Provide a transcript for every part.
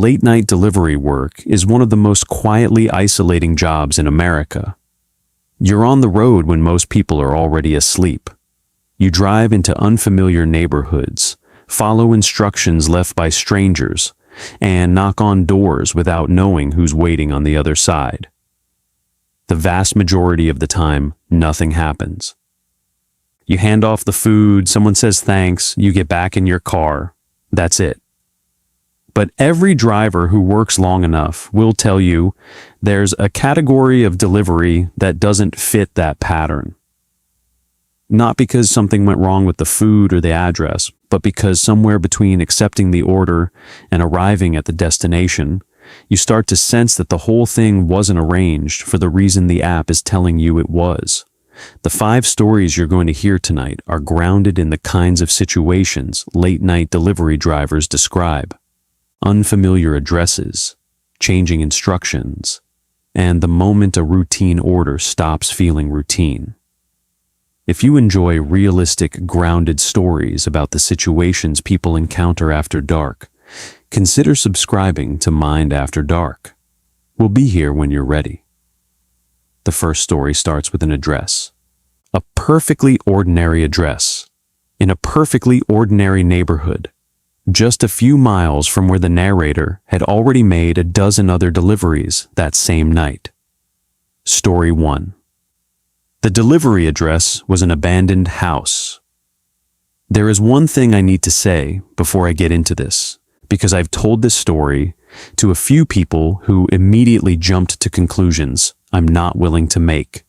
Late-night delivery work is one of the most quietly isolating jobs in America. You're on the road when most people are already asleep. You drive into unfamiliar neighborhoods, follow instructions left by strangers, and knock on doors without knowing who's waiting on the other side. The vast majority of the time, nothing happens. You hand off the food, someone says thanks, you get back in your car. That's it. But every driver who works long enough will tell you there's a category of delivery that doesn't fit that pattern. Not because something went wrong with the food or the address, but because somewhere between accepting the order and arriving at the destination, you start to sense that the whole thing wasn't arranged for the reason the app is telling you it was. The 5 stories you're going to hear tonight are grounded in the kinds of situations late-night delivery drivers describe. Unfamiliar addresses, changing instructions, and the moment a routine order stops feeling routine. If you enjoy realistic, grounded stories about the situations people encounter after dark, consider subscribing to Mind After Dark. We'll be here when you're ready. The first story starts with an address. A perfectly ordinary address, in a perfectly ordinary neighborhood, just a few miles from where the narrator had already made a dozen other deliveries that same night. Story 1. The delivery address was an abandoned house. There is one thing I need to say before I get into this, because I've told this story to a few people who immediately jumped to conclusions I'm not willing to make.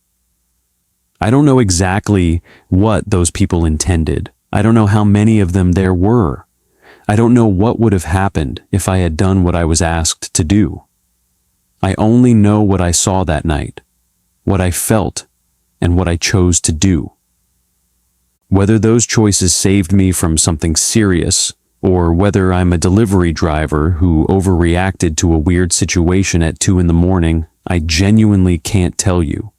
I don't know exactly what those people intended. I don't know how many of them there were. I don't know what would have happened if I had done what I was asked to do. I only know what I saw that night, what I felt, and what I chose to do. Whether those choices saved me from something serious, or whether I'm a delivery driver who overreacted to a weird situation at 2 a.m, I genuinely can't tell you.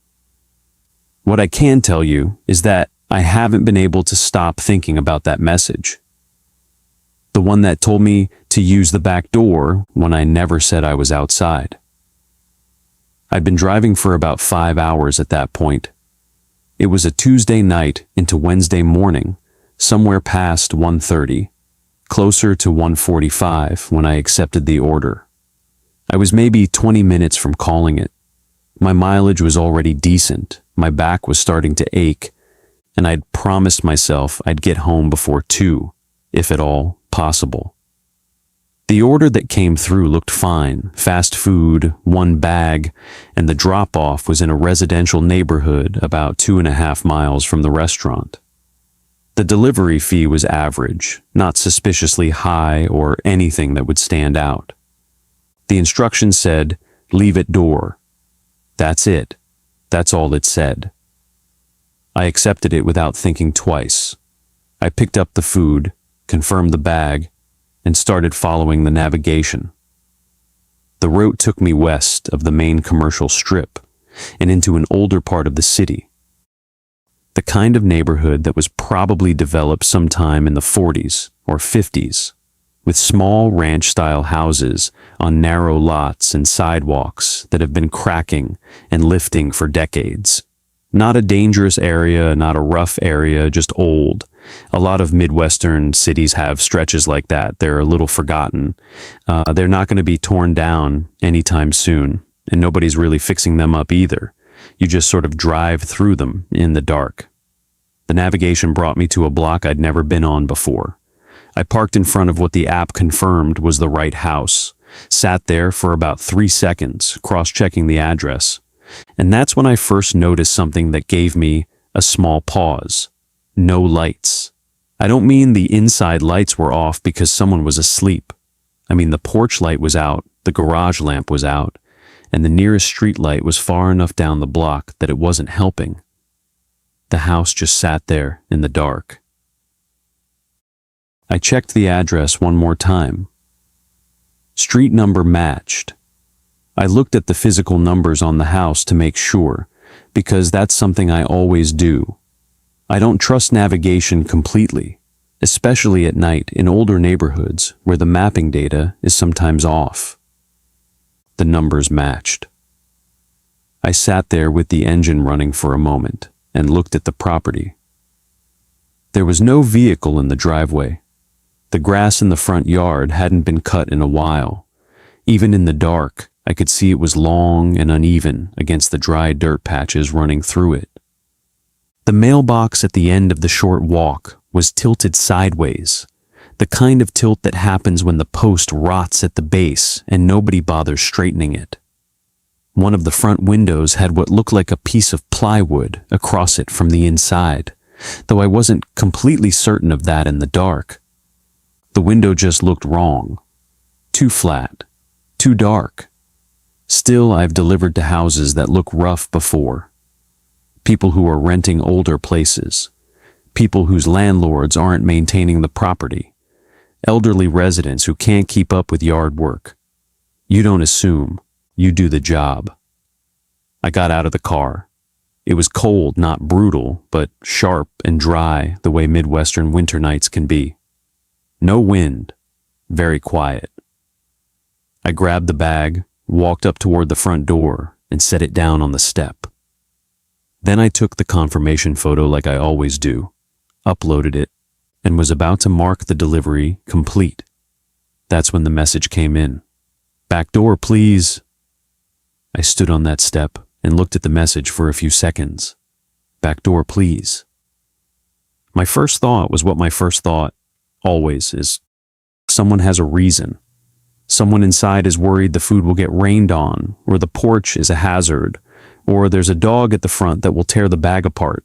What I can tell you is that I haven't been able to stop thinking about that message. The one that told me to use the back door when I never said I was outside. I'd been driving for about 5 hours at that point. It was a Tuesday night into Wednesday morning, somewhere past 1:30, closer to 1:45 when I accepted the order. I was maybe 20 minutes from calling it. My mileage was already decent, my back was starting to ache, and I'd promised myself I'd get home before 2, if at all possible. The order that came through looked fine, fast food, 1 bag, and the drop-off was in a residential neighborhood about 2.5 miles from the restaurant. The delivery fee was average, not suspiciously high or anything that would stand out. The instructions said, "Leave at door." That's it. That's all it said. I accepted it without thinking twice. I picked up the food, confirmed the bag, and started following the navigation. The route took me west of the main commercial strip and into an older part of the city. The kind of neighborhood that was probably developed sometime in the 40s or 50s, with small ranch-style houses on narrow lots and sidewalks that have been cracking and lifting for decades. Not a dangerous area, not a rough area, just old. A lot of Midwestern cities have stretches like that. They're a little forgotten. They're not going to be torn down anytime soon, and nobody's really fixing them up either. You just sort of drive through them in the dark. The navigation brought me to a block I'd never been on before. I parked in front of what the app confirmed was the right house, sat there for about 3 seconds, cross-checking the address. And that's when I first noticed something that gave me a small pause. No lights. I don't mean the inside lights were off because someone was asleep. I mean the porch light was out, the garage lamp was out, and the nearest street light was far enough down the block that it wasn't helping. The house just sat there in the dark. I checked the address one more time. Street number matched. I looked at the physical numbers on the house to make sure, because that's something I always do. I don't trust navigation completely, especially at night in older neighborhoods where the mapping data is sometimes off. The numbers matched. I sat there with the engine running for a moment and looked at the property. There was no vehicle in the driveway. The grass in the front yard hadn't been cut in a while. Even in the dark, I could see it was long and uneven against the dry dirt patches running through it. The mailbox at the end of the short walk was tilted sideways, the kind of tilt that happens when the post rots at the base and nobody bothers straightening it. One of the front windows had what looked like a piece of plywood across it from the inside, though I wasn't completely certain of that in the dark. The window just looked wrong. Too flat. Too dark. Still, I've delivered to houses that look rough before. People who are renting older places. People whose landlords aren't maintaining the property. Elderly residents who can't keep up with yard work. You don't assume. You do the job. I got out of the car. It was cold, not brutal, but sharp and dry the way Midwestern winter nights can be. No wind. Very quiet. I grabbed the bag, walked up toward the front door, and set it down on the step. Then I took the confirmation photo like I always do, uploaded it, and was about to mark the delivery complete. That's when the message came in. "Back door, please." I stood on that step and looked at the message for a few seconds. "Back door, please." My first thought was what my first thought always is. Someone has a reason. Someone inside is worried the food will get rained on, or the porch is a hazard, or there's a dog at the front that will tear the bag apart.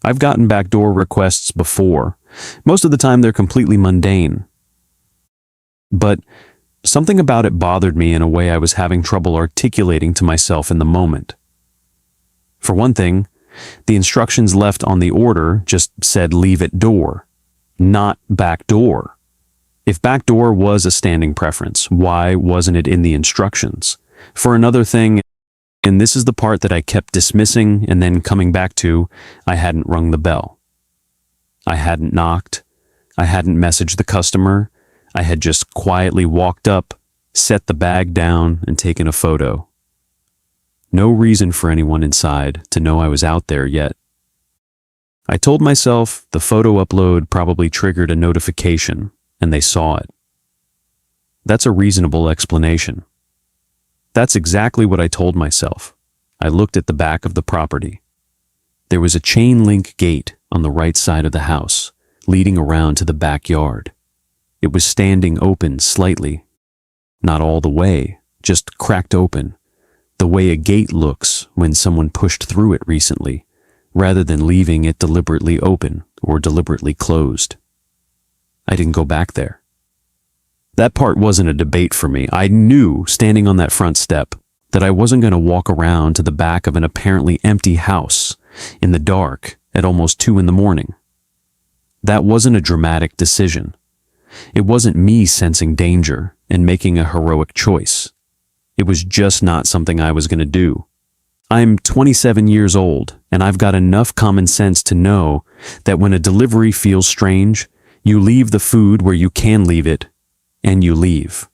I've gotten backdoor requests before. Most of the time they're completely mundane. But something about it bothered me in a way I was having trouble articulating to myself in the moment. For one thing, the instructions left on the order just said leave at door, not back door. If back door was a standing preference, why wasn't it in the instructions? For another thing, and this is the part that I kept dismissing and then coming back to, I hadn't rung the bell. I hadn't knocked. I hadn't messaged the customer. I had just quietly walked up, set the bag down, and taken a photo. No reason for anyone inside to know I was out there yet. I told myself the photo upload probably triggered a notification, and they saw it. That's a reasonable explanation. That's exactly what I told myself. I looked at the back of the property. There was a chain link gate on the right side of the house, leading around to the backyard. It was standing open slightly. Not all the way, just cracked open, the way a gate looks when someone pushed through it recently, rather than leaving it deliberately open or deliberately closed. I didn't go back there. That part wasn't a debate for me. I knew, standing on that front step, that I wasn't going to walk around to the back of an apparently empty house in the dark at almost 2 a.m. That wasn't a dramatic decision. It wasn't me sensing danger and making a heroic choice. It was just not something I was going to do. I'm 27 years old, and I've got enough common sense to know that when a delivery feels strange, you leave the food where you can leave it, and you leave.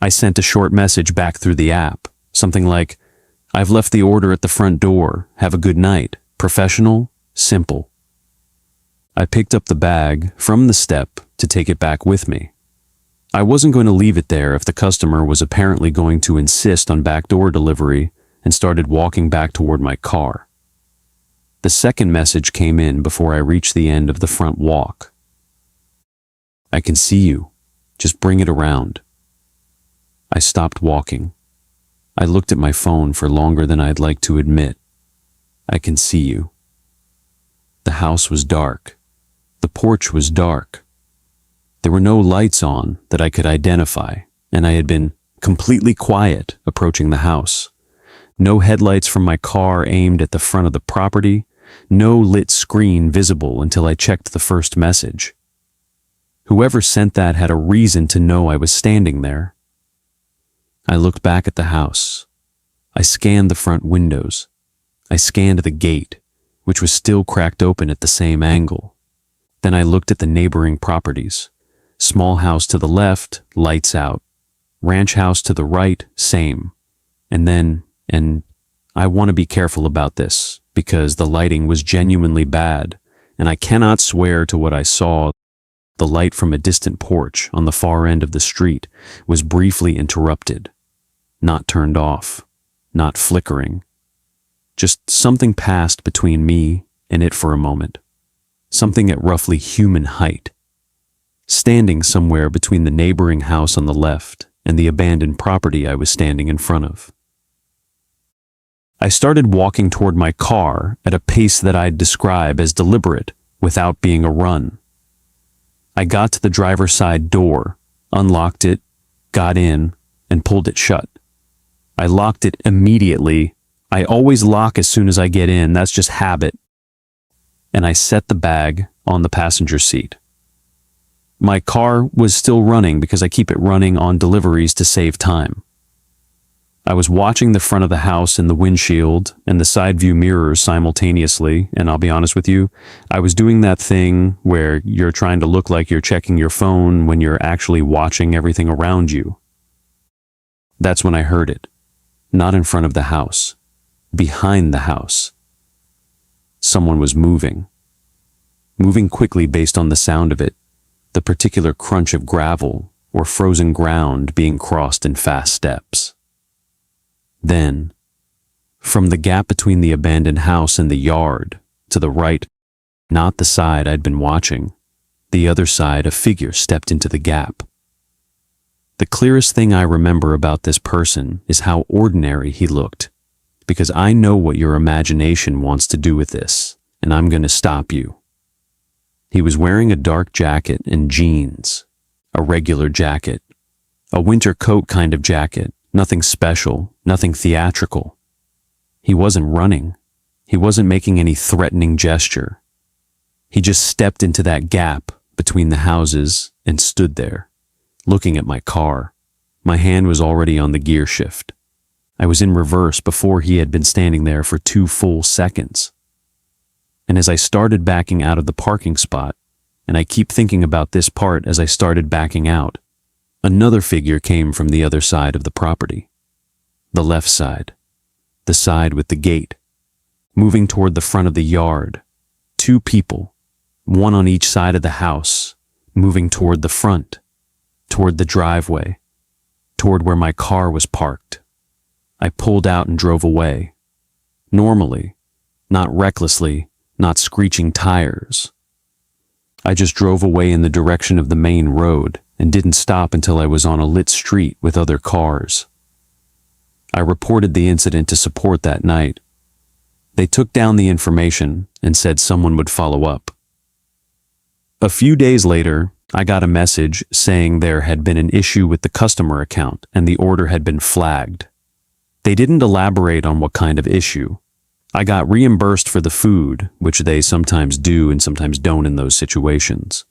I sent a short message back through the app, something like, "I've left the order at the front door. Have a good night. Professional, simple." I picked up the bag from the step to take it back with me. I wasn't going to leave it there if the customer was apparently going to insist on backdoor delivery and started walking back toward my car. The second message came in before I reached the end of the front walk. "I can see you. Just bring it around." I stopped walking. I looked at my phone for longer than I'd like to admit. "I can see you." The house was dark. The porch was dark. There were no lights on that I could identify, and I had been completely quiet approaching the house. No headlights from my car aimed at the front of the property, no lit screen visible until I checked the first message. Whoever sent that had a reason to know I was standing there. I looked back at the house. I scanned the front windows. I scanned the gate, which was still cracked open at the same angle. Then I looked at the neighboring properties. Small house to the left, lights out. Ranch house to the right, same. And I want to be careful about this because the lighting was genuinely bad, and I cannot swear to what I saw. The light from a distant porch on the far end of the street was briefly interrupted, not turned off, not flickering. Just something passed between me and it for a moment. Something at roughly human height, standing somewhere between the neighboring house on the left and the abandoned property I was standing in front of. I started walking toward my car at a pace that I'd describe as deliberate without being a run. I got to the driver's side door, unlocked it, got in, and pulled it shut. I locked it immediately. I always lock as soon as I get in, that's just habit. And I set the bag on the passenger seat. My car was still running because I keep it running on deliveries to save time. I was watching the front of the house in the windshield and the side view mirrors simultaneously, and I'll be honest with you, I was doing that thing where you're trying to look like you're checking your phone when you're actually watching everything around you. That's when I heard it. Not in front of the house. Behind the house. Someone was moving. Moving quickly based on the sound of it, the particular crunch of gravel or frozen ground being crossed in fast steps. Then, from the gap between the abandoned house and the yard, to the right, not the side I'd been watching, the other side, a figure stepped into the gap. The clearest thing I remember about this person is how ordinary he looked, because I know what your imagination wants to do with this, and I'm going to stop you. He was wearing a dark jacket and jeans, a regular jacket, a winter coat kind of jacket, nothing special, nothing theatrical. He wasn't running. He wasn't making any threatening gesture. He just stepped into that gap between the houses and stood there, looking at my car. My hand was already on the gear shift. I was in reverse before he had been standing there for 2 full seconds. And as I started backing out of the parking spot, and I keep thinking about this part as I started backing out, another figure came from the other side of the property. The left side. The side with the gate. Moving toward the front of the yard. 2 people, one on each side of the house, moving toward the front, toward the driveway, toward where my car was parked. I pulled out and drove away. Normally, not recklessly, not screeching tires. I just drove away in the direction of the main road and didn't stop until I was on a lit street with other cars. I reported the incident to support that night. They took down the information and said someone would follow up. A few days later, I got a message saying there had been an issue with the customer account and the order had been flagged. They didn't elaborate on what kind of issue. I got reimbursed for the food, which they sometimes do and sometimes don't in those situations.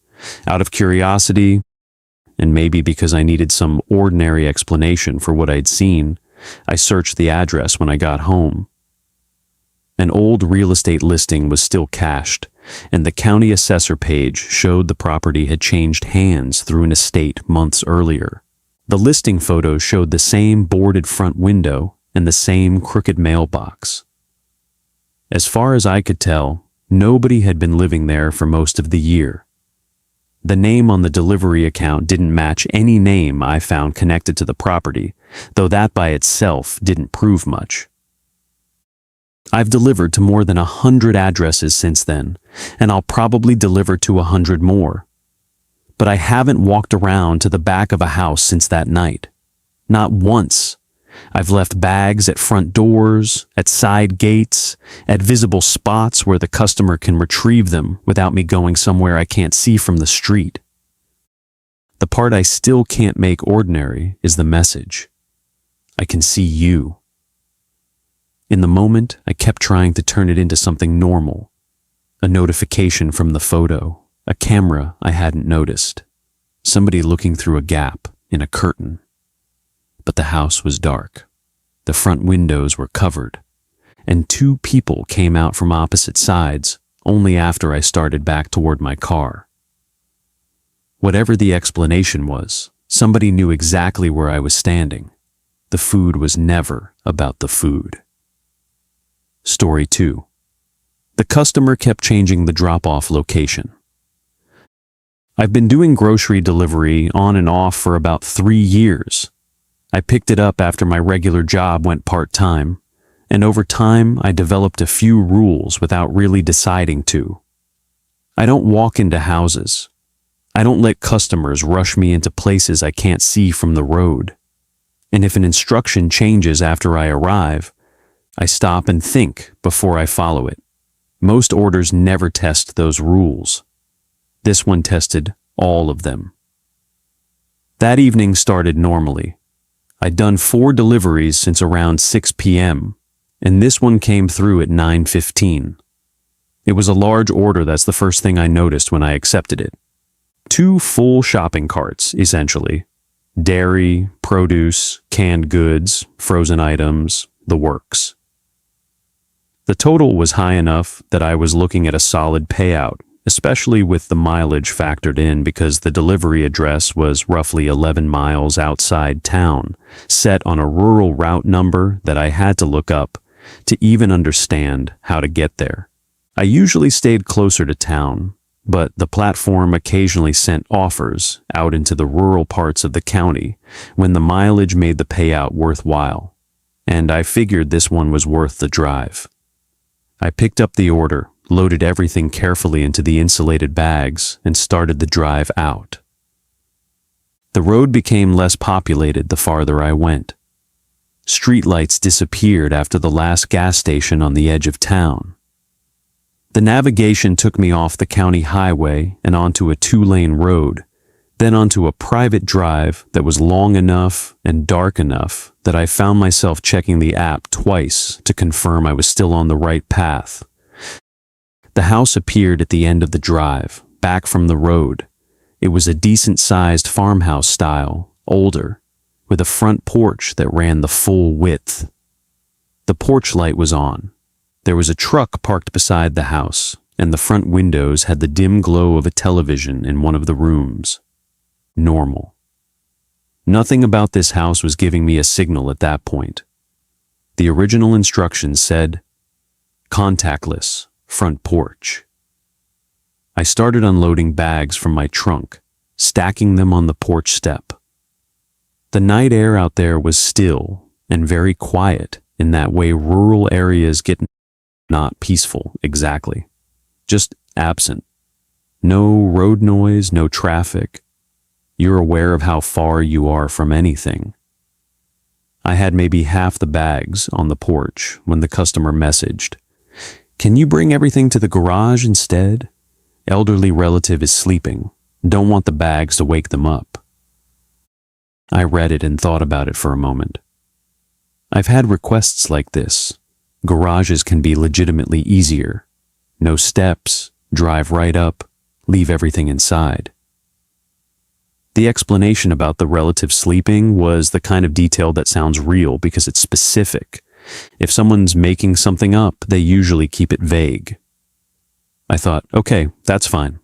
Out of curiosity, and maybe because I needed some ordinary explanation for what I'd seen, I searched the address when I got home. An old real estate listing was still cached, and the county assessor page showed the property had changed hands through an estate months earlier. The listing photos showed the same boarded front window and the same crooked mailbox. As far as I could tell, nobody had been living there for most of the year. The name on the delivery account didn't match any name I found connected to the property, though that by itself didn't prove much. I've delivered to more than 100 addresses since then, and I'll probably deliver to 100 more. But I haven't walked around to the back of a house since that night. Not once. I've left bags at front doors, at side gates, at visible spots where the customer can retrieve them without me going somewhere I can't see from the street. The part I still can't make ordinary is the message. I can see you. In the moment, I kept trying to turn it into something normal. A notification from the photo, a camera I hadn't noticed, somebody looking through a gap in a curtain. But the house was dark. The front windows were covered, and 2 people came out from opposite sides, only after I started back toward my car. Whatever the explanation was, somebody knew exactly where I was standing. The food was never about the food. Story 2. The customer kept changing the drop-off location. I've been doing grocery delivery on and off for about 3 years. I picked it up after my regular job went part-time, and over time I developed a few rules without really deciding to. I don't walk into houses. I don't let customers rush me into places I can't see from the road. And if an instruction changes after I arrive, I stop and think before I follow it. Most orders never test those rules. This one tested all of them. That evening started normally. I'd done 4 deliveries since around 6 p.m., and this one came through at 9:15. It was a large order. That's the first thing I noticed when I accepted it. 2 full shopping carts, essentially. Dairy, produce, canned goods, frozen items, the works. The total was high enough that I was looking at a solid payout, especially with the mileage factored in because the delivery address was roughly 11 miles outside town, set on a rural route number that I had to look up to even understand how to get there. I usually stayed closer to town, but the platform occasionally sent offers out into the rural parts of the county when the mileage made the payout worthwhile, and I figured this one was worth the drive. I picked up the order, loaded everything carefully into the insulated bags, and started the drive out. The road became less populated the farther I went. Streetlights disappeared after the last gas station on the edge of town. The navigation took me off the county highway and onto a 2-lane road, then onto a private drive that was long enough and dark enough that I found myself checking the app twice to confirm I was still on the right path. The house appeared at the end of the drive, back from the road. It was a decent-sized farmhouse style, older, with a front porch that ran the full width. The porch light was on. There was a truck parked beside the house, and the front windows had the dim glow of a television in one of the rooms. Normal. Nothing about this house was giving me a signal at that point. The original instructions said, "Contactless, front porch." I started unloading bags from my trunk, stacking them on the porch step. The night air out there was still and very quiet in that way rural areas get. Not peaceful, exactly. Just absent. No road noise, no traffic. You're aware of how far you are from anything. I had maybe half the bags on the porch when the customer messaged, "Can you bring everything to the garage instead? Elderly relative is sleeping. Don't want the bags to wake them up." I read it and thought about it for a moment. I've had requests like this. Garages can be legitimately easier. No steps, drive right up, leave everything inside. The explanation about the relative sleeping was the kind of detail that sounds real because it's specific. If someone's making something up, they usually keep it vague. I thought, okay, that's fine.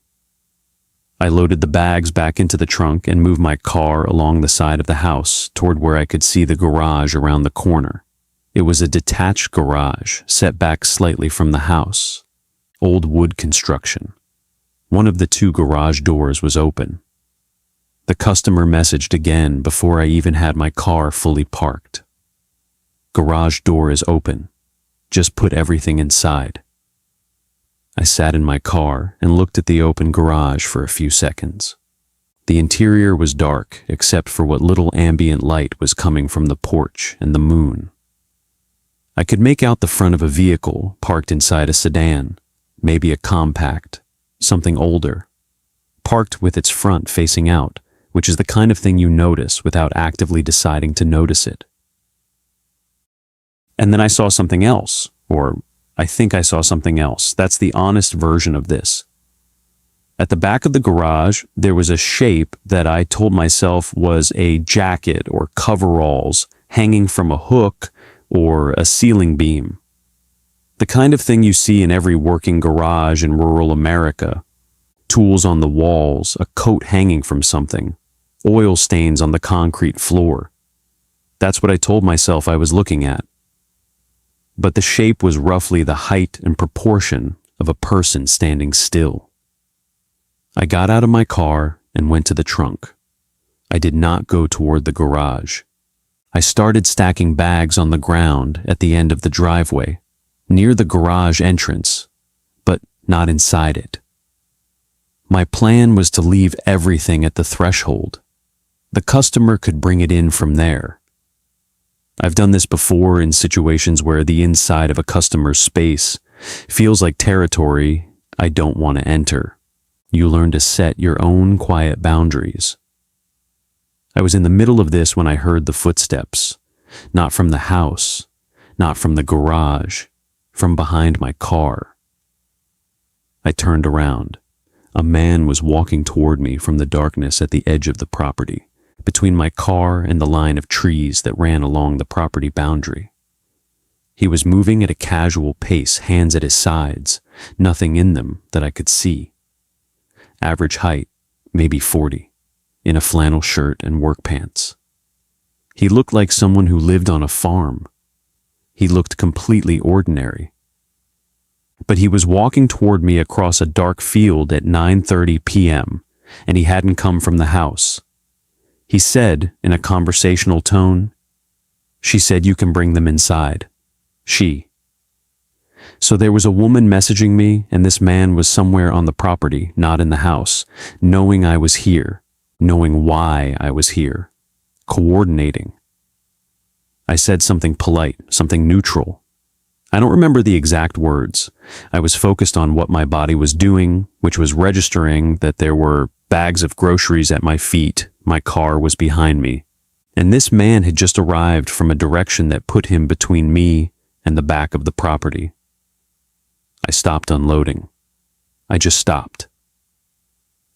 I loaded the bags back into the trunk and moved my car along the side of the house toward where I could see the garage around the corner. It was a detached garage set back slightly from the house. Old wood construction. One of the 2 garage doors was open. The customer messaged again before I even had my car fully parked. "Garage door is open. Just put everything inside." I sat in my car and looked at the open garage for a few seconds. The interior was dark except for what little ambient light was coming from the porch and the moon. I could make out the front of a vehicle parked inside a sedan, maybe a compact, something older, parked with its front facing out, which is the kind of thing you notice without actively deciding to notice it. And then I saw something else, or I think I saw something else. That's the honest version of this. At the back of the garage, there was a shape that I told myself was a jacket or coveralls hanging from a hook or a ceiling beam. The kind of thing you see in every working garage in rural America. Tools on the walls, a coat hanging from something, oil stains on the concrete floor. That's what I told myself I was looking at. But the shape was roughly the height and proportion of a person standing still. I got out of my car and went to the trunk. I did not go toward the garage. I started stacking bags on the ground at the end of the driveway, near the garage entrance, but not inside it. My plan was to leave everything at the threshold. The customer could bring it in from there. I've done this before in situations where the inside of a customer's space feels like territory I don't want to enter. You learn to set your own quiet boundaries. I was in the middle of this when I heard the footsteps, not from the house, not from the garage, from behind my car. I turned around. A man was walking toward me from the darkness at the edge of the property, between my car and the line of trees that ran along the property boundary. He was moving at a casual pace, hands at his sides, nothing in them that I could see. Average height, maybe 40, in a flannel shirt and work pants. He looked like someone who lived on a farm. He looked completely ordinary. But he was walking toward me across a dark field at 9:30 p.m., and he hadn't come from the house. He said, in a conversational tone, "She said you can bring them inside." She. So there was a woman messaging me, and this man was somewhere on the property, not in the house, knowing I was here, knowing why I was here, coordinating. I said something polite, something neutral. I don't remember the exact words. I was focused on what my body was doing, which was registering that there were bags of groceries at my feet, my car was behind me, and this man had just arrived from a direction that put him between me and the back of the property. I stopped unloading. I just stopped.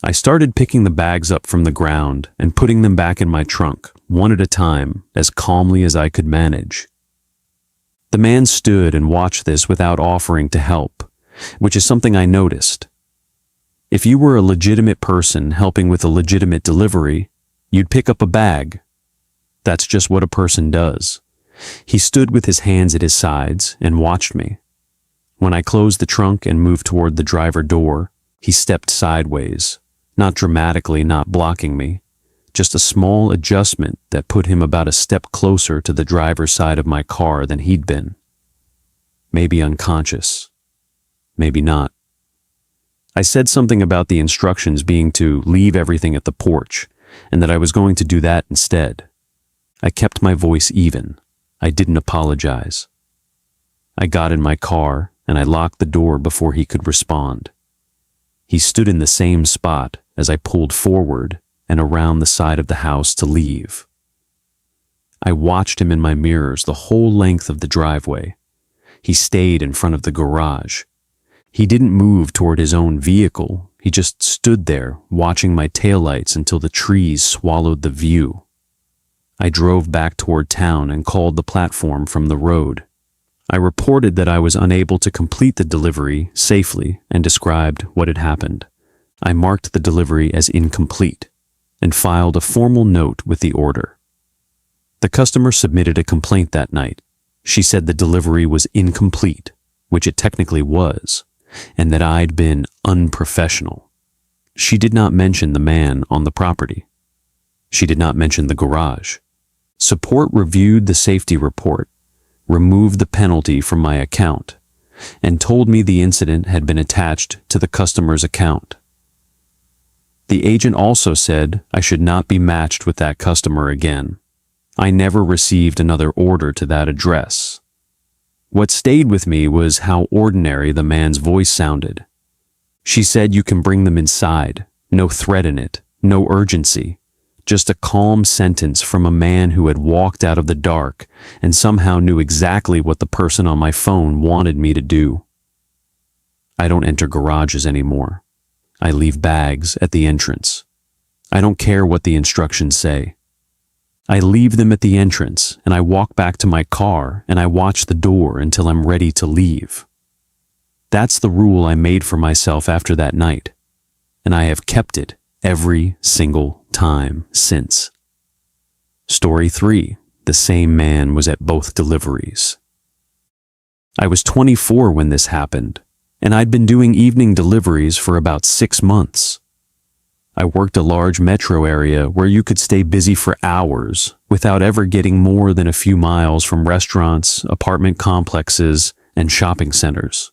I started picking the bags up from the ground and putting them back in my trunk, one at a time, as calmly as I could manage. The man stood and watched this without offering to help, which is something I noticed. If you were a legitimate person helping with a legitimate delivery, you'd pick up a bag. That's just what a person does. He stood with his hands at his sides and watched me. When I closed the trunk and moved toward the driver door, he stepped sideways, not dramatically, not blocking me, just a small adjustment that put him about a step closer to the driver's side of my car than he'd been. Maybe unconscious. Maybe not. I said something about the instructions being to leave everything at the porch, and that I was going to do that instead. I kept my voice even. I didn't apologize. I got in my car, and I locked the door before he could respond. He stood in the same spot as I pulled forward and around the side of the house to leave. I watched him in my mirrors the whole length of the driveway. He stayed in front of the garage. He didn't move toward his own vehicle. He just stood there, watching my taillights until the trees swallowed the view. I drove back toward town and called the platform from the road. I reported that I was unable to complete the delivery safely and described what had happened. I marked the delivery as incomplete and filed a formal note with the order. The customer submitted a complaint that night. She said the delivery was incomplete, which it technically was, and that I'd been unprofessional. She did not mention the man on the property. She did not mention the garage. Support reviewed the safety report, removed the penalty from my account, and told me the incident had been attached to the customer's account. The agent also said I should not be matched with that customer again. I never received another order to that address. What stayed with me was how ordinary the man's voice sounded. She said you can bring them inside, no threat in it, no urgency, just a calm sentence from a man who had walked out of the dark and somehow knew exactly what the person on my phone wanted me to do. I don't enter garages anymore. I leave bags at the entrance. I don't care what the instructions say. I leave them at the entrance and I walk back to my car and I watch the door until I'm ready to leave. That's the rule I made for myself after that night, and I have kept it every single time since. Story 3. The same man was at both deliveries. I was 24 when this happened, and I'd been doing evening deliveries for about 6 months. I worked a large metro area where you could stay busy for hours without ever getting more than a few miles from restaurants, apartment complexes, and shopping centers.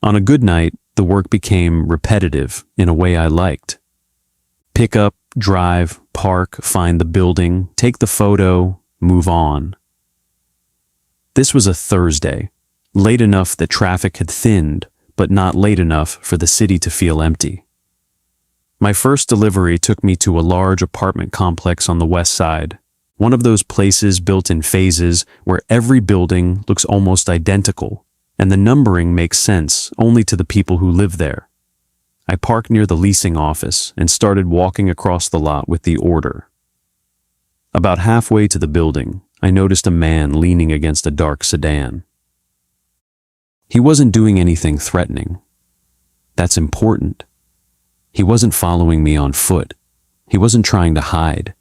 On a good night, the work became repetitive in a way I liked. Pick up, drive, park, find the building, take the photo, move on. This was a Thursday, late enough that traffic had thinned, but not late enough for the city to feel empty. My first delivery took me to a large apartment complex on the west side, one of those places built in phases where every building looks almost identical, and the numbering makes sense only to the people who live there. I parked near the leasing office and started walking across the lot with the order. About halfway to the building, I noticed a man leaning against a dark sedan. He wasn't doing anything threatening. That's important. He wasn't following me on foot. He wasn't trying to hide.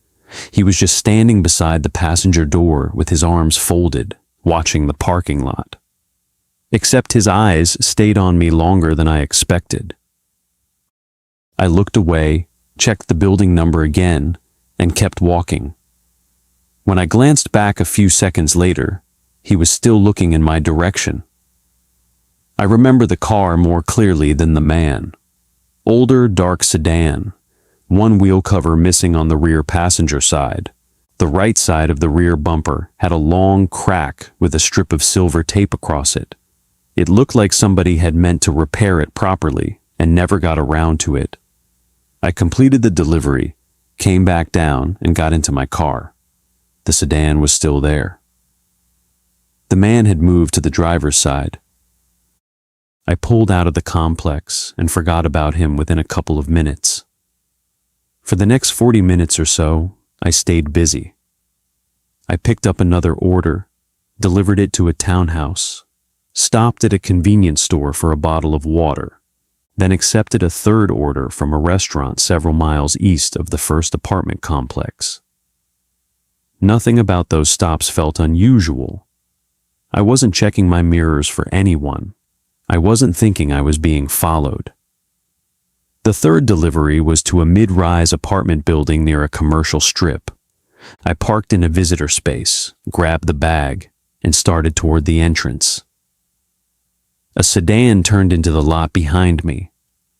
He was just standing beside the passenger door with his arms folded, watching the parking lot. Except his eyes stayed on me longer than I expected. I looked away, checked the building number again, and kept walking. When I glanced back a few seconds later, he was still looking in my direction. I remember the car more clearly than the man. Older, dark sedan, one wheel cover missing on the rear passenger side. The right side of the rear bumper had a long crack with a strip of silver tape across it. It looked like somebody had meant to repair it properly and never got around to it. I completed the delivery, came back down, and got into my car. The sedan was still there. The man had moved to the driver's side. I pulled out of the complex and forgot about him within a couple of minutes. For the next 40 minutes or so, I stayed busy. I picked up another order, delivered it to a townhouse, stopped at a convenience store for a bottle of water, then accepted a third order from a restaurant several miles east of the first apartment complex. Nothing about those stops felt unusual. I wasn't checking my mirrors for anyone. I wasn't thinking I was being followed. The third delivery was to a mid-rise apartment building near a commercial strip. I parked in a visitor space, grabbed the bag, and started toward the entrance. A sedan turned into the lot behind me.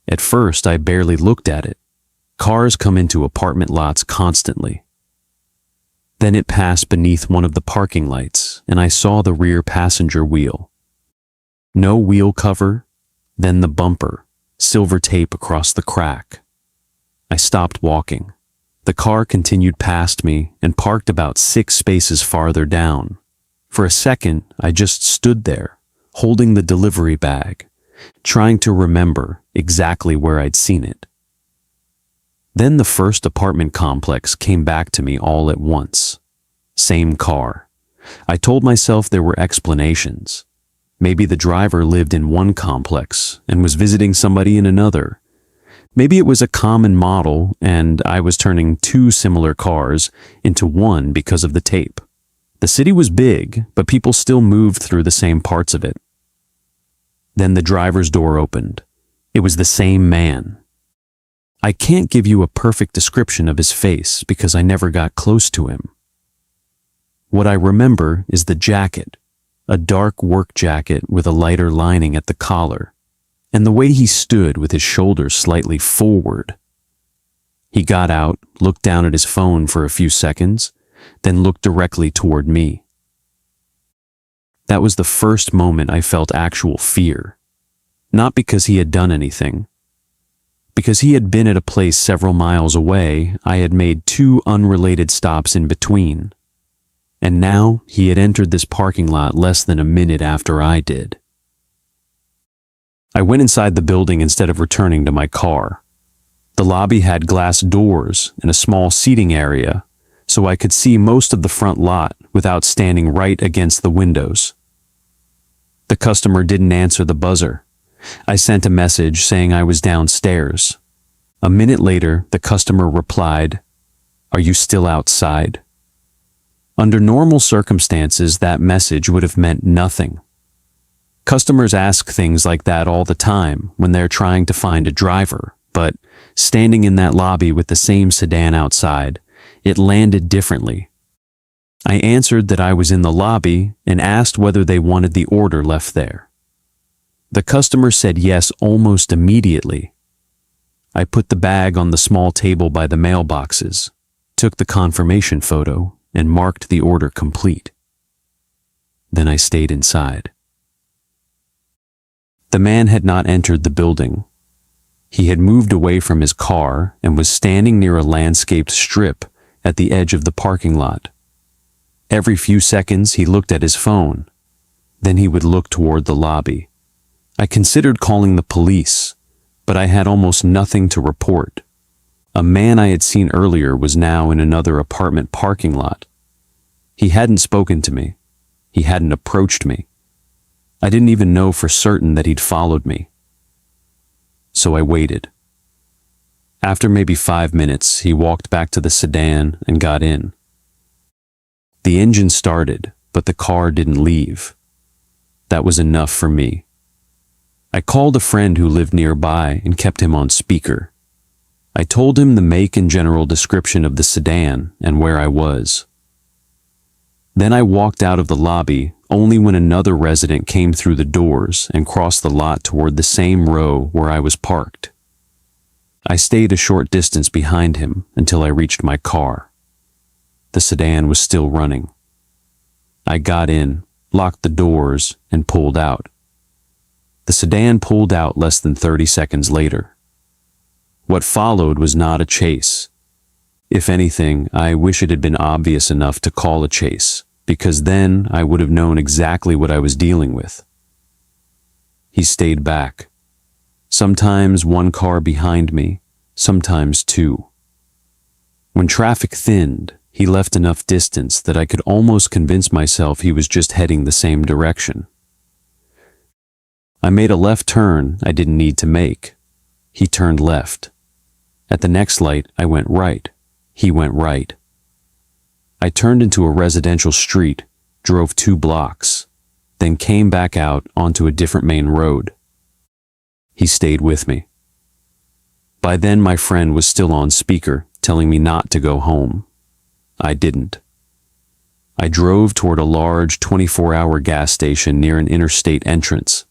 At first, I barely looked at it. Cars come into apartment lots constantly. Then it passed beneath one of the parking lights, and I saw the rear passenger wheel. No wheel cover, then the bumper, silver tape across the crack. I stopped walking. The car continued past me and parked about 6 spaces farther down. For a second, I just stood there, holding the delivery bag, trying to remember exactly where I'd seen it. Then the first apartment complex came back to me all at once. Same car. I told myself there were explanations. Maybe the driver lived in one complex and was visiting somebody in another. Maybe it was a common model and I was turning 2 similar cars into one because of the tape. The city was big, but people still moved through the same parts of it. Then the driver's door opened. It was the same man. I can't give you a perfect description of his face because I never got close to him. What I remember is the jacket, a dark work jacket with a lighter lining at the collar, and the way he stood with his shoulders slightly forward. He got out, looked down at his phone for a few seconds, then looked directly toward me. That was the first moment I felt actual fear. Not because he had done anything. Because he had been at a place several miles away, I had made 2 unrelated stops in between. And now he had entered this parking lot less than a minute after I did. I went inside the building instead of returning to my car. The lobby had glass doors and a small seating area, so I could see most of the front lot without standing right against the windows. The customer didn't answer the buzzer. I sent a message saying I was downstairs. A minute later, the customer replied, "Are you still outside?" Under normal circumstances, that message would have meant nothing. Customers ask things like that all the time when they're trying to find a driver, but standing in that lobby with the same sedan outside, it landed differently. I answered that I was in the lobby and asked whether they wanted the order left there. The customer said yes almost immediately. I put the bag on the small table by the mailboxes, took the confirmation photo, and marked the order complete. Then I stayed inside. The man had not entered the building. He had moved away from his car and was standing near a landscaped strip at the edge of the parking lot. Every few seconds he looked at his phone. Then he would look toward the lobby. I considered calling the police, but I had almost nothing to report. A man I had seen earlier was now in another apartment parking lot. He hadn't spoken to me. He hadn't approached me. I didn't even know for certain that he'd followed me. So I waited. After maybe 5 minutes, he walked back to the sedan and got in. The engine started, but the car didn't leave. That was enough for me. I called a friend who lived nearby and kept him on speaker. I told him the make and general description of the sedan and where I was. Then I walked out of the lobby only when another resident came through the doors and crossed the lot toward the same row where I was parked. I stayed a short distance behind him until I reached my car. The sedan was still running. I got in, locked the doors, and pulled out. The sedan pulled out less than 30 seconds later. What followed was not a chase. If anything, I wish it had been obvious enough to call a chase, because then I would have known exactly what I was dealing with. He stayed back. Sometimes one car behind me, sometimes two. When traffic thinned, he left enough distance that I could almost convince myself he was just heading the same direction. I made a left turn I didn't need to make. He turned left. At the next light, I went right. He went right. I turned into a residential street, drove 2 blocks, then came back out onto a different main road. He stayed with me. By then, my friend was still on speaker, telling me not to go home. I didn't. I drove toward a large 24-hour gas station near an interstate entrance,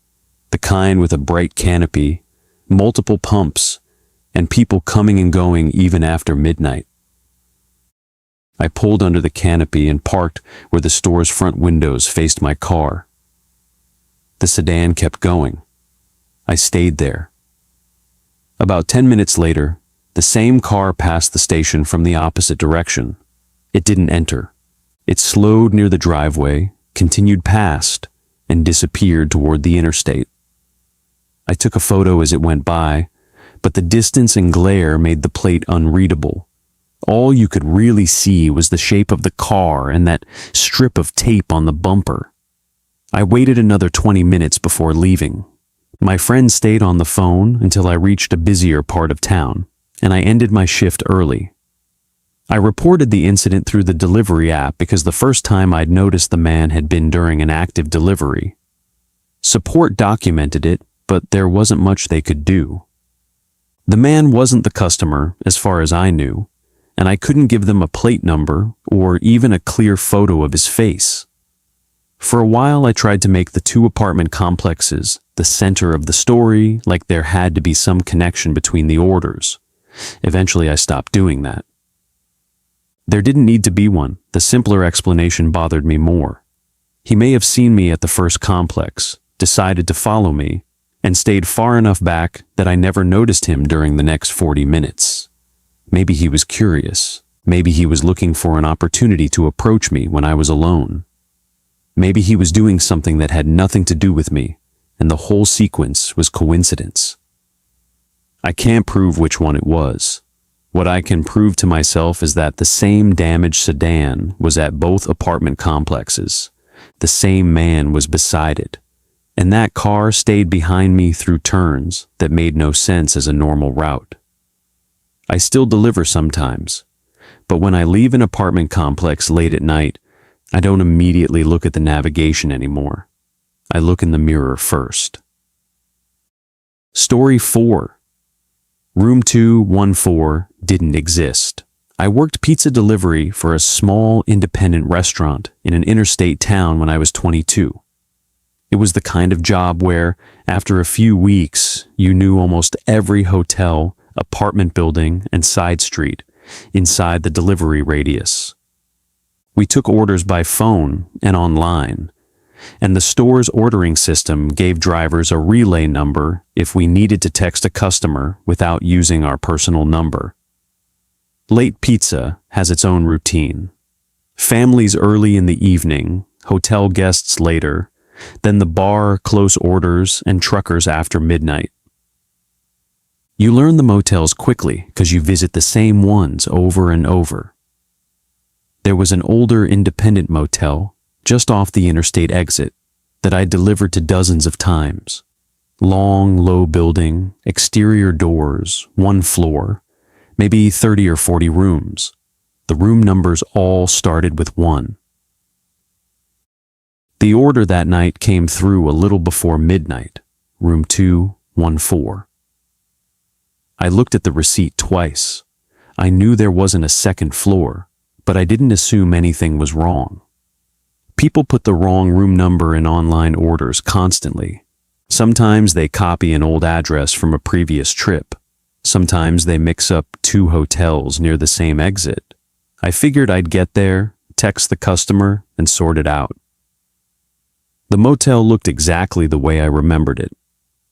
the kind with a bright canopy, multiple pumps, and people coming and going even after midnight. I pulled under the canopy and parked where the store's front windows faced my car. The sedan kept going. I stayed there. About 10 minutes later, the same car passed the station from the opposite direction. It didn't enter. It slowed near the driveway, continued past, and disappeared toward the interstate. I took a photo as it went by, but the distance and glare made the plate unreadable. All you could really see was the shape of the car and that strip of tape on the bumper. I waited another 20 minutes before leaving. My friend stayed on the phone until I reached a busier part of town, and I ended my shift early. I reported the incident through the delivery app because the first time I'd noticed the man had been during an active delivery. Support documented it, but there wasn't much they could do. The man wasn't the customer, as far as I knew, and I couldn't give them a plate number or even a clear photo of his face. For a while, I tried to make the 2 apartment complexes the center of the story, like there had to be some connection between the orders. Eventually, I stopped doing that. There didn't need to be one. The simpler explanation bothered me more. He may have seen me at the first complex, decided to follow me, and stayed far enough back that I never noticed him during the next 40 minutes. Maybe he was curious. Maybe he was looking for an opportunity to approach me when I was alone. Maybe he was doing something that had nothing to do with me, and the whole sequence was coincidence. I can't prove which one it was. What I can prove to myself is that the same damaged sedan was at both apartment complexes. The same man was beside it, and that car stayed behind me through turns that made no sense as a normal route. I still deliver sometimes, but when I leave an apartment complex late at night, I don't immediately look at the navigation anymore. I look in the mirror first. Story 4. Room 214 didn't exist. I worked pizza delivery for a small independent restaurant in an interstate town when I was 22. It was the kind of job where, after a few weeks, you knew almost every hotel, apartment building, and side street inside the delivery radius. We took orders by phone and online, and the store's ordering system gave drivers a relay number if we needed to text a customer without using our personal number. Late pizza has its own routine. Families early in the evening, hotel guests later, then the bar, close orders, and truckers after midnight. You learn the motels quickly because you visit the same ones over and over. There was an older independent motel just off the interstate exit that I delivered to dozens of times. Long, low building, exterior doors, one floor, maybe 30 or 40 rooms. The room numbers all started with 1. The order that night came through a little before midnight, room 214. I looked at the receipt twice. I knew there wasn't a second floor, but I didn't assume anything was wrong. People put the wrong room number in online orders constantly. Sometimes they copy an old address from a previous trip. Sometimes they mix up 2 hotels near the same exit. I figured I'd get there, text the customer, and sort it out. The motel looked exactly the way I remembered it.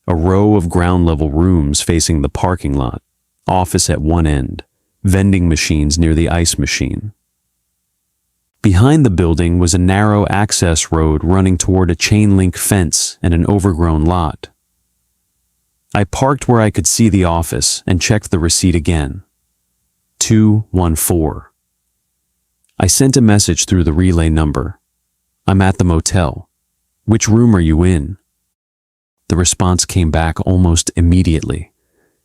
A row of ground-level rooms facing the parking lot, office at one end, vending machines near the ice machine. Behind the building was a narrow access road running toward a chain-link fence and an overgrown lot. I parked where I could see the office and checked the receipt again. 214. I sent a message through the relay number. I'm at the motel. Which room are you in? The response came back almost immediately.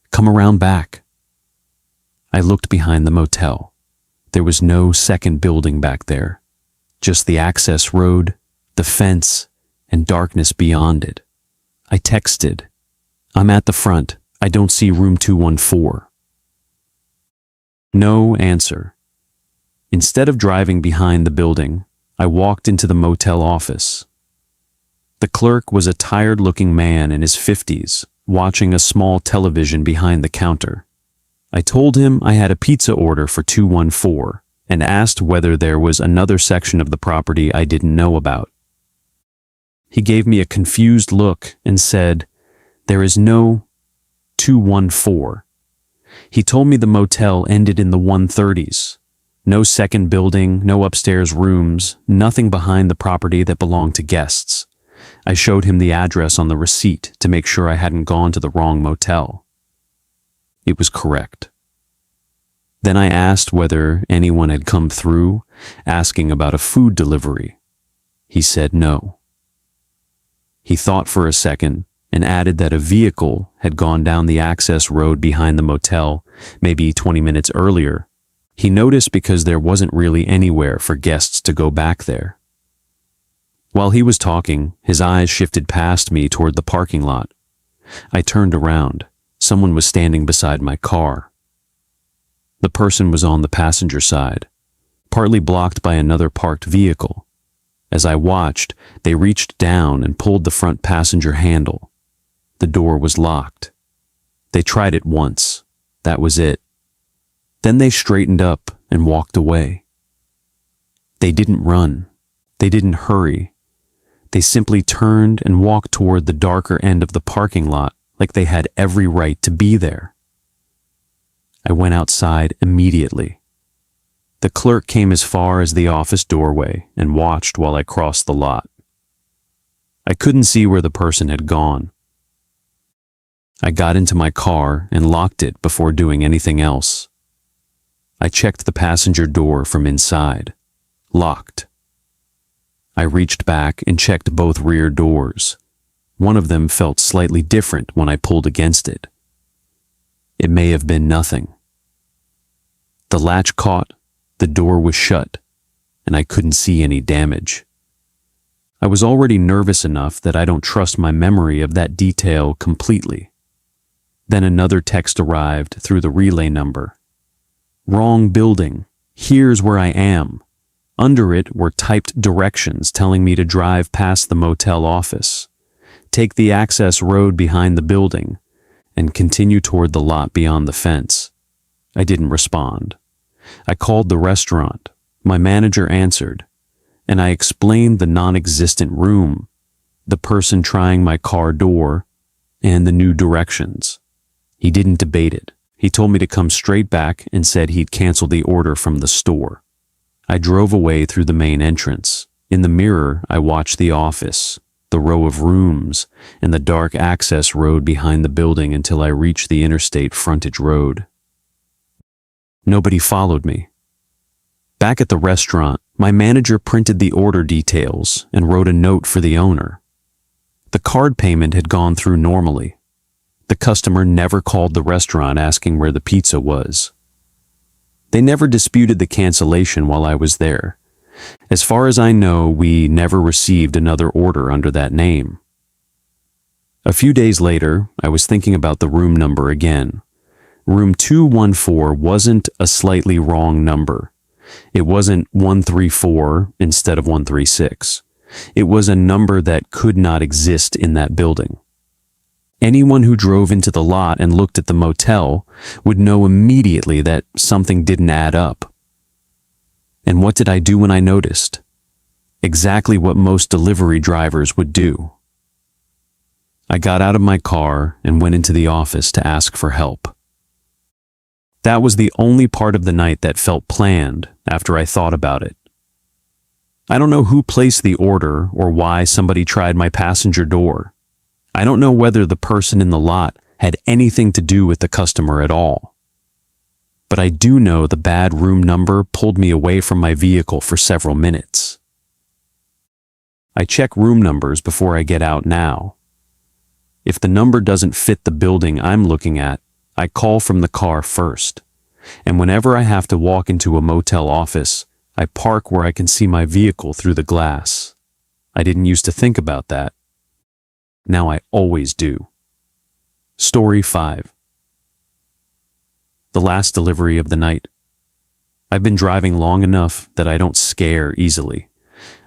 Come around back. I looked behind the motel. There was no second building back there. Just the access road, the fence, and darkness beyond it. I texted. I'm at the front. I don't see room 214. No answer. Instead of driving behind the building, I walked into the motel office. The clerk was a tired-looking man in his 50s, watching a small television behind the counter. I told him I had a pizza order for 214 and asked whether there was another section of the property I didn't know about. He gave me a confused look and said, "There is no 214. He told me the motel ended in the 130s. No second building, no upstairs rooms, nothing behind the property that belonged to guests. I showed him the address on the receipt to make sure I hadn't gone to the wrong motel. It was correct. Then I asked whether anyone had come through, asking about a food delivery. He said no. He thought for a second and added that a vehicle had gone down the access road behind the motel, maybe 20 minutes earlier. He noticed because there wasn't really anywhere for guests to go back there. While he was talking, his eyes shifted past me toward the parking lot. I turned around. Someone was standing beside my car. The person was on the passenger side, partly blocked by another parked vehicle. As I watched, they reached down and pulled the front passenger handle. The door was locked. They tried it once. That was it. Then they straightened up and walked away. They didn't run. They didn't hurry. They simply turned and walked toward the darker end of the parking lot like they had every right to be there. I went outside immediately. The clerk came as far as the office doorway and watched while I crossed the lot. I couldn't see where the person had gone. I got into my car and locked it before doing anything else. I checked the passenger door from inside. Locked. I reached back and checked both rear doors. One of them felt slightly different when I pulled against it. It may have been nothing. The latch caught, the door was shut, and I couldn't see any damage. I was already nervous enough that I don't trust my memory of that detail completely. Then another text arrived through the relay number. Wrong building. Here's where I am. Under it were typed directions telling me to drive past the motel office, take the access road behind the building, and continue toward the lot beyond the fence. I didn't respond. I called the restaurant. My manager answered, and I explained the non-existent room, the person trying my car door, and the new directions. He didn't debate it. He told me to come straight back and said he'd cancel the order from the store. I drove away through the main entrance. In the mirror, I watched the office, the row of rooms, and the dark access road behind the building until I reached the interstate frontage road. Nobody followed me. Back at the restaurant, my manager printed the order details and wrote a note for the owner. The card payment had gone through normally. The customer never called the restaurant asking where the pizza was. They never disputed the cancellation while I was there. As far as I know, we never received another order under that name. A few days later, I was thinking about the room number again. Room 214 wasn't a slightly wrong number. It wasn't 134 instead of 136. It was a number that could not exist in that building. Anyone who drove into the lot and looked at the motel would know immediately that something didn't add up. And what did I do when I noticed? Exactly what most delivery drivers would do. I got out of my car and went into the office to ask for help. That was the only part of the night that felt planned after I thought about it. I don't know who placed the order or why somebody tried my passenger door. I don't know whether the person in the lot had anything to do with the customer at all. But I do know the bad room number pulled me away from my vehicle for several minutes. I check room numbers before I get out now. If the number doesn't fit the building I'm looking at, I call from the car first. And whenever I have to walk into a motel office, I park where I can see my vehicle through the glass. I didn't used to think about that. Now I always do. Story 5. The last delivery of the night. I've been driving long enough that I don't scare easily.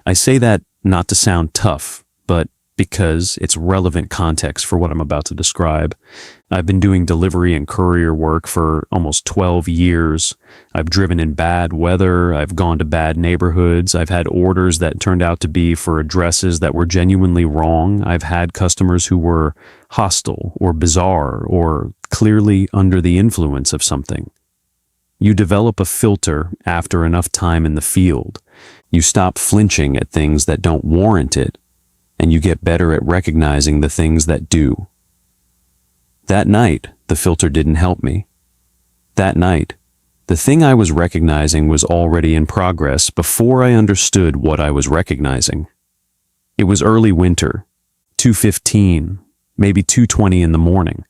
I say that not to sound tough, but because it's relevant context for what I'm about to describe. I've been doing delivery and courier work for almost 12 years. I've driven in bad weather. I've gone to bad neighborhoods. I've had orders that turned out to be for addresses that were genuinely wrong. I've had customers who were hostile or bizarre or clearly under the influence of something. You develop a filter after enough time in the field. You stop flinching at things that don't warrant it, and you get better at recognizing the things that do. That night, the filter didn't help me. That night, the thing I was recognizing was already in progress before I understood what I was recognizing. It was early winter, 2:15, maybe 2:20 in the morning.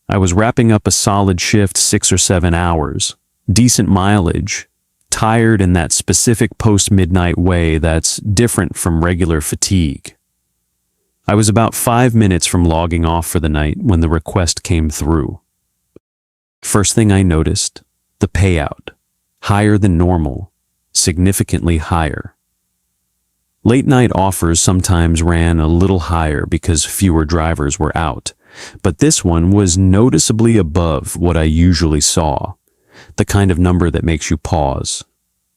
I was wrapping up a solid shift, 6 or 7 hours, decent mileage, tired in that specific post-midnight way that's different from regular fatigue. I was about 5 minutes from logging off for the night when the request came through. First thing I noticed, the payout. Higher than normal, significantly higher. Late night offers sometimes ran a little higher because fewer drivers were out, but this one was noticeably above what I usually saw, the kind of number that makes you pause.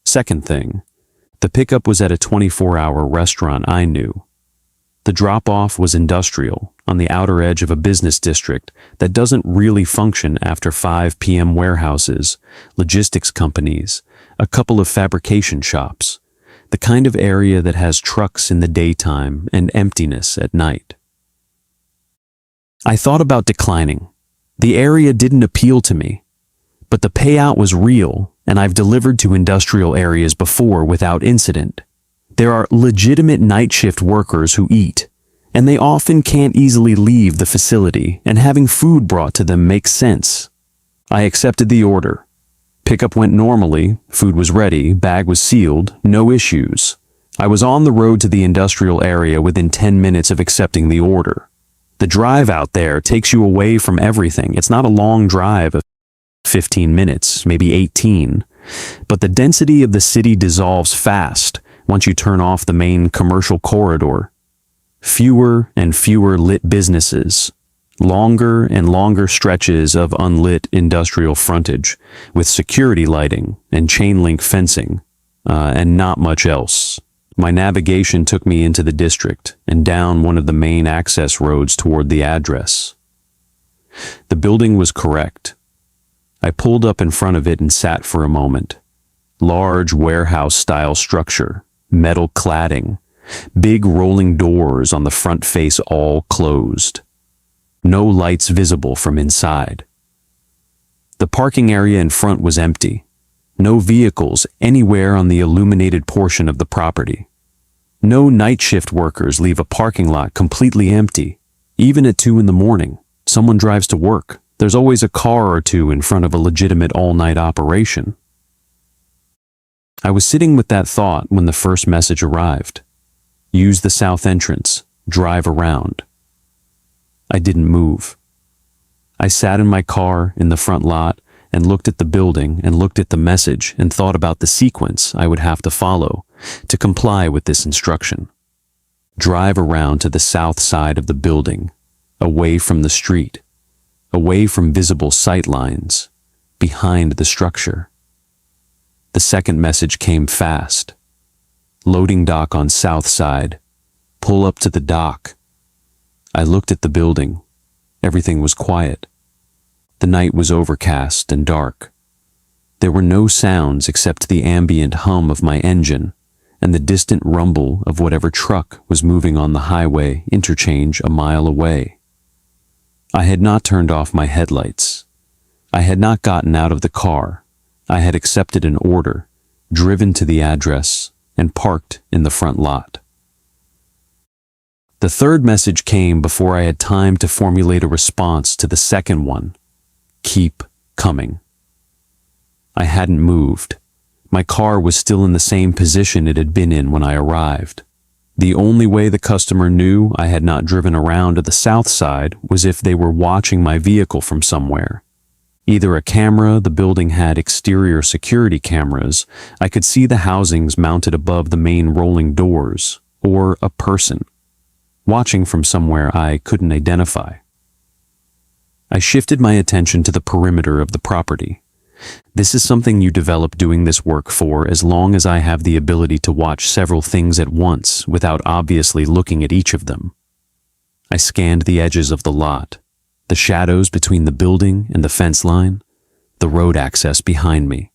Second thing, the pickup was at a 24-hour restaurant I knew. The drop-off was industrial, on the outer edge of a business district that doesn't really function after 5 p.m. warehouses, logistics companies, a couple of fabrication shops, the kind of area that has trucks in the daytime and emptiness at night. I thought about declining. The area didn't appeal to me, but the payout was real, and I've delivered to industrial areas before without incident. There are legitimate night shift workers who eat, and they often can't easily leave the facility, and having food brought to them makes sense. I accepted the order. Pickup went normally, food was ready, bag was sealed, no issues. I was on the road to the industrial area within 10 minutes of accepting the order. The drive out there takes you away from everything. It's not a long drive of 15 minutes, maybe 18. But the density of the city dissolves fast once you turn off the main commercial corridor. Fewer and fewer lit businesses, longer and longer stretches of unlit industrial frontage with security lighting and chain link fencing, and not much else. My navigation took me into the district and down one of the main access roads toward the address. The building was correct. I pulled up in front of it and sat for a moment. Large warehouse-style structure, metal cladding, big rolling doors on the front face all closed. No lights visible from inside. The parking area in front was empty. No vehicles anywhere on the illuminated portion of the property. No night shift workers leave a parking lot completely empty. Even at 2 in the morning, someone drives to work. There's always a car or two in front of a legitimate all-night operation. I was sitting with that thought when the first message arrived. Use the south entrance, drive around. I didn't move. I sat in my car in the front lot and looked at the building and looked at the message and thought about the sequence I would have to follow to comply with this instruction. Drive around to the south side of the building, away from the street, away from visible sight lines, behind the structure. The second message came fast. Loading dock on south side. Pull up to the dock. I looked at the building. Everything was quiet. The night was overcast and dark. There were no sounds except the ambient hum of my engine and the distant rumble of whatever truck was moving on the highway interchange a mile away. I had not turned off my headlights. I had not gotten out of the car. I had accepted an order, driven to the address, and parked in the front lot. The third message came before I had time to formulate a response to the second one. Keep coming. I hadn't moved. My car was still in the same position it had been in when I arrived. The only way the customer knew I had not driven around to the south side was if they were watching my vehicle from somewhere. Either a camera, the building had exterior security cameras, I could see the housings mounted above the main rolling doors, or a person, watching from somewhere I couldn't identify. I shifted my attention to the perimeter of the property. This is something you develop doing this work for as long as I have the ability to watch several things at once without obviously looking at each of them. I scanned the edges of the lot, the shadows between the building and the fence line, the road access behind me.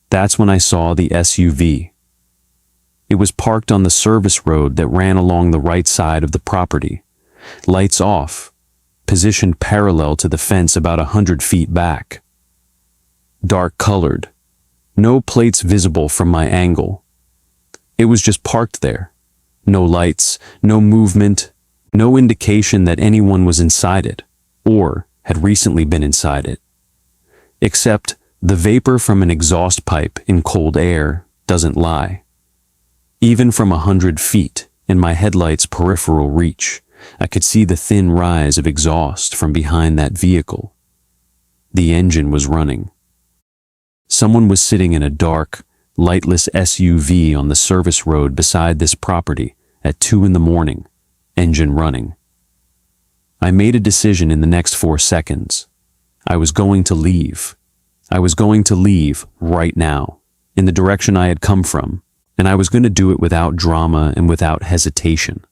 That's when I saw the SUV. It was parked on the service road that ran along the right side of the property, lights off, positioned parallel to the fence about 100 feet back. Dark colored, no plates visible from my angle. It was just parked there. No lights, no movement, no indication that anyone was inside it, or had recently been inside it. Except the vapor from an exhaust pipe in cold air doesn't lie. Even from 100 feet, in my headlight's peripheral reach, I could see the thin rise of exhaust from behind that vehicle. The engine was running. Someone was sitting in a dark, lightless SUV on the service road beside this property at 2 in the morning, engine running. I made a decision in the next 4 seconds. I was going to leave. I was going to leave right now, in the direction I had come from, and I was going to do it without drama and without hesitation.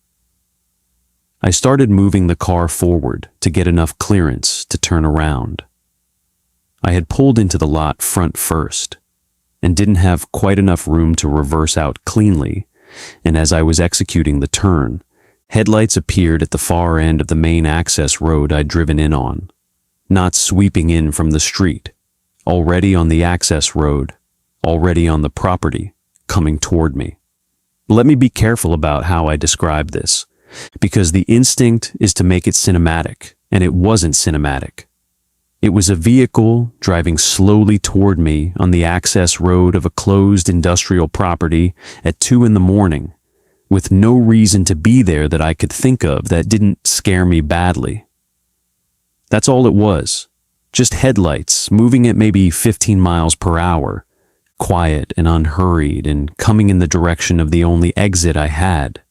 I started moving the car forward to get enough clearance to turn around. I had pulled into the lot front first, and didn't have quite enough room to reverse out cleanly, and as I was executing the turn, headlights appeared at the far end of the main access road I'd driven in on, not sweeping in from the street, already on the access road, already on the property, coming toward me. Let me be careful about how I describe this. because the instinct is to make it cinematic, and it wasn't cinematic. It was a vehicle driving slowly toward me on the access road of a closed industrial property at 2 a.m, with no reason to be there that I could think of that didn't scare me badly. That's all it was. Just headlights moving at maybe 15 miles per hour, quiet and unhurried and coming in the direction of the only exit I had.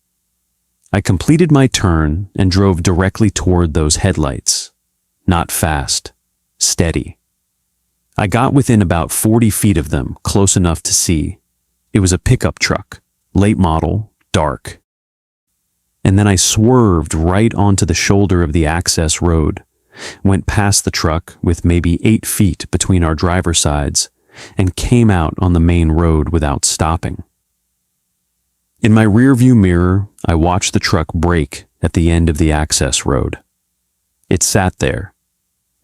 I completed my turn and drove directly toward those headlights. Not fast, steady. I got within about 40 feet of them, close enough to see. It was a pickup truck, late model, dark. And then I swerved right onto the shoulder of the access road, went past the truck with maybe 8 feet between our driver's sides, and came out on the main road without stopping. In my rearview mirror, I watched the truck brake at the end of the access road. It sat there.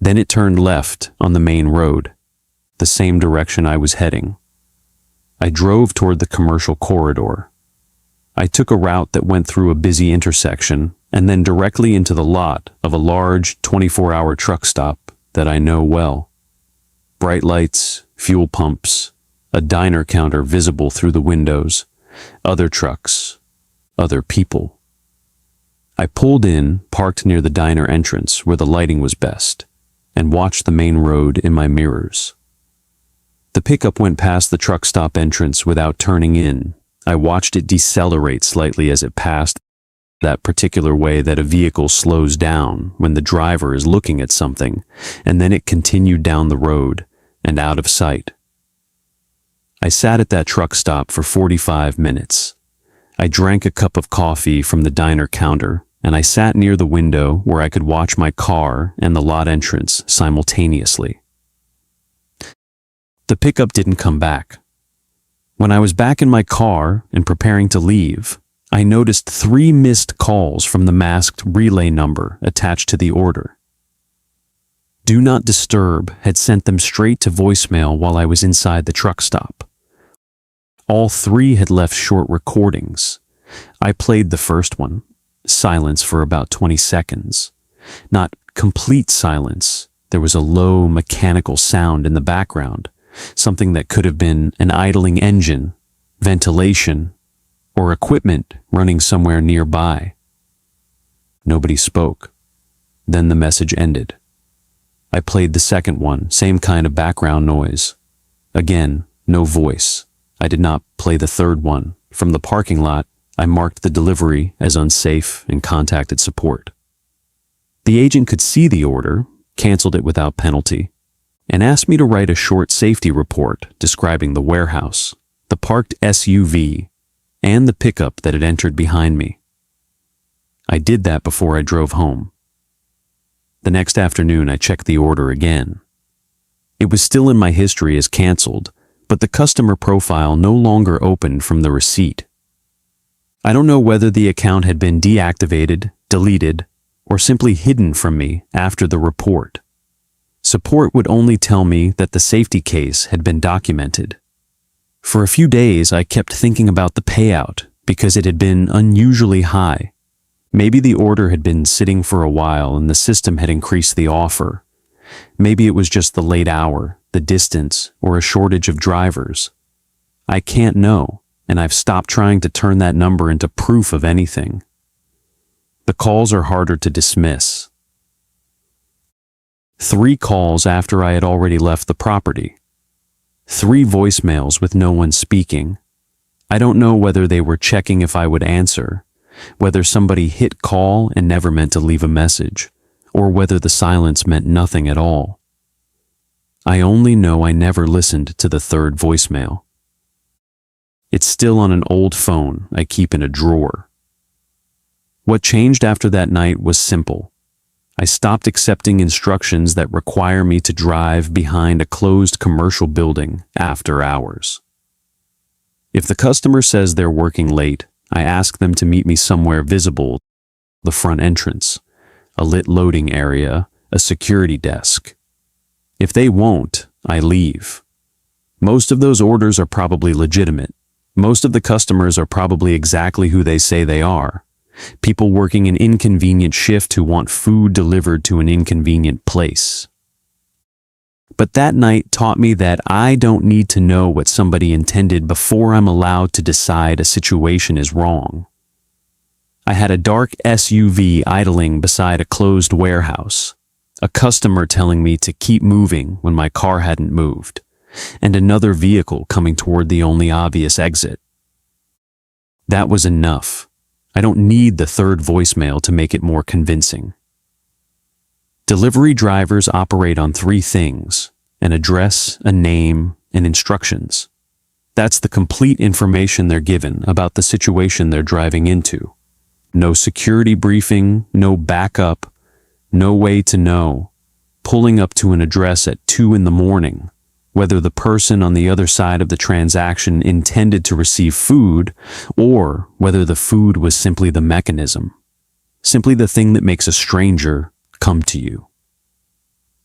Then it turned left on the main road, the same direction I was heading. I drove toward the commercial corridor. I took a route that went through a busy intersection and then directly into the lot of a large 24-hour truck stop that I know well. Bright lights, fuel pumps, a diner counter visible through the windows, other trucks, other people. I pulled in, parked near the diner entrance where the lighting was best, and watched the main road in my mirrors. The pickup went past the truck stop entrance without turning in. I watched it decelerate slightly as it passed, that particular way that a vehicle slows down when the driver is looking at something, and then it continued down the road and out of sight. I sat at that truck stop for 45 minutes. I drank a cup of coffee from the diner counter, and I sat near the window where I could watch my car and the lot entrance simultaneously. The pickup didn't come back. When I was back in my car and preparing to leave, I noticed 3 missed calls from the masked relay number attached to the order. Do Not Disturb had sent them straight to voicemail while I was inside the truck stop. All 3 had left short recordings. I played the first one, silence for about 20 seconds. Not complete silence. There was a low mechanical sound in the background, something that could have been an idling engine, ventilation, or equipment running somewhere nearby. Nobody spoke. Then the message ended. I played the second one, same kind of background noise. Again, no voice. I did not play the third one. From the parking lot, I marked the delivery as unsafe and contacted support. The agent could see the order, canceled it without penalty, and asked me to write a short safety report describing the warehouse, the parked SUV, and the pickup that had entered behind me. I did that before I drove home. The next afternoon, I checked the order again. It was still in my history as canceled, but the customer profile no longer opened from the receipt. I don't know whether the account had been deactivated, deleted, or simply hidden from me after the report. Support would only tell me that the safety case had been documented. For a few days, I kept thinking about the payout because it had been unusually high. Maybe the order had been sitting for a while and the system had increased the offer. Maybe it was just the late hour, the distance, or a shortage of drivers. I can't know, and I've stopped trying to turn that number into proof of anything. The calls are harder to dismiss. 3 calls after I had already left the property. 3 voicemails with no one speaking. I don't know whether they were checking if I would answer, whether somebody hit call and never meant to leave a message, or whether the silence meant nothing at all. I only know I never listened to the 3rd voicemail. It's still on an old phone I keep in a drawer. What changed after that night was simple. I stopped accepting instructions that require me to drive behind a closed commercial building after hours. If the customer says they're working late, I ask them to meet me somewhere visible, the front entrance, a lit loading area, a security desk. If they won't, I leave. Most of those orders are probably legitimate. Most of the customers are probably exactly who they say they are. People working an inconvenient shift who want food delivered to an inconvenient place. But that night taught me that I don't need to know what somebody intended before I'm allowed to decide a situation is wrong. I had a dark SUV idling beside a closed warehouse, a customer telling me to keep moving when my car hadn't moved, and another vehicle coming toward the only obvious exit. That was enough. I don't need the third voicemail to make it more convincing. Delivery drivers operate on three things: an address, a name, and instructions. That's the complete information they're given about the situation they're driving into. No security briefing, no backup, no way to know. Pulling up to an address at 2 a.m, whether the person on the other side of the transaction intended to receive food or whether the food was simply the mechanism, simply the thing that makes a stranger come to you.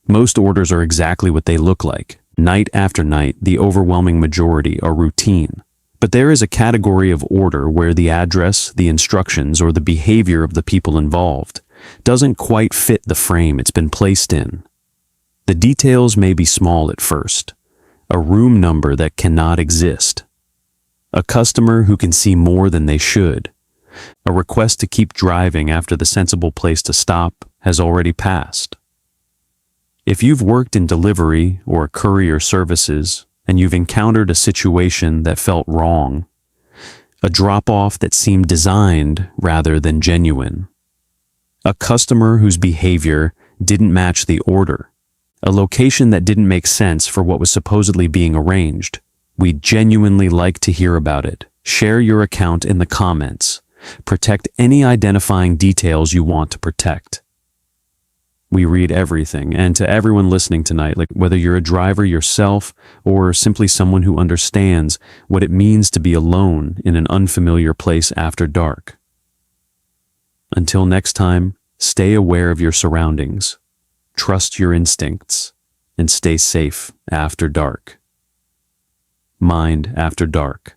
Most orders are exactly what they look like. Night after night, the overwhelming majority are routine. But there is a category of order where the address, the instructions, or the behavior of the people involved doesn't quite fit the frame it's been placed in. The details may be small at first. A room number that cannot exist. A customer who can see more than they should. A request to keep driving after the sensible place to stop has already passed. If you've worked in delivery or courier services and you've encountered a situation that felt wrong, a drop-off that seemed designed rather than genuine, a customer whose behavior didn't match the order, a location that didn't make sense for what was supposedly being arranged, we'd genuinely like to hear about it. Share your account in the comments. Protect any identifying details you want to protect. We read everything, and to everyone listening tonight, whether you're a driver yourself or simply someone who understands what it means to be alone in an unfamiliar place after dark. Until next time, stay aware of your surroundings, trust your instincts, and stay safe after dark. Mind after dark.